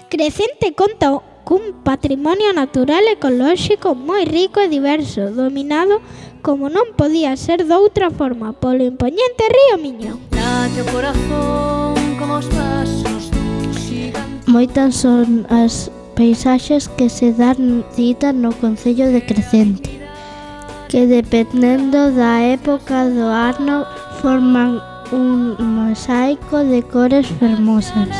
Crecente conta cun patrimonio natural ecolóxico moi rico e diverso, dominado, como non podía ser doutra forma, polo impoñente río Miño. Late o corazón como os pasos dun xigante. Moitas son as paisaxes que se dan cita no concello de Crecente, que dependendo da época do ano forman un mosaico de cores fermosas.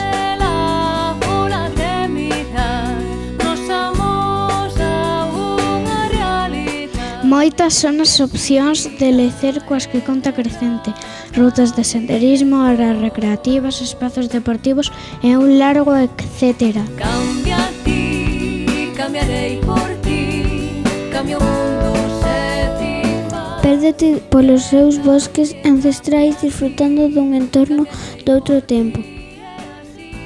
Moitas son as opcións de lecer coas que conta Crecente: rutas de senderismo, áreas recreativas, espazos deportivos e un largo etcétera. Cambia a ti, cambiarei por ti, cambia o mundo se ti vas. Pérdete polos seus bosques ancestrais disfrutando dun entorno doutro tempo.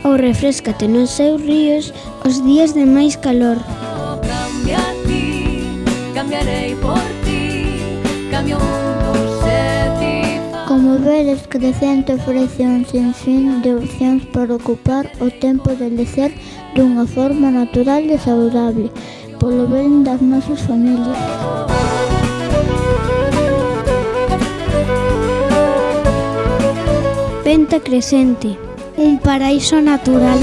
Ou refréscate nos seus ríos os días de máis calor. Cambia a ti, cambiarei por ti, cambia o mundo se ti vas. Como vedes, Crecente ofrece un sinfín de opcións para ocupar o tempo de lecer dunha forma natural e saudable, polo ben das nosas familias. Vente Crecente, un paraíso natural.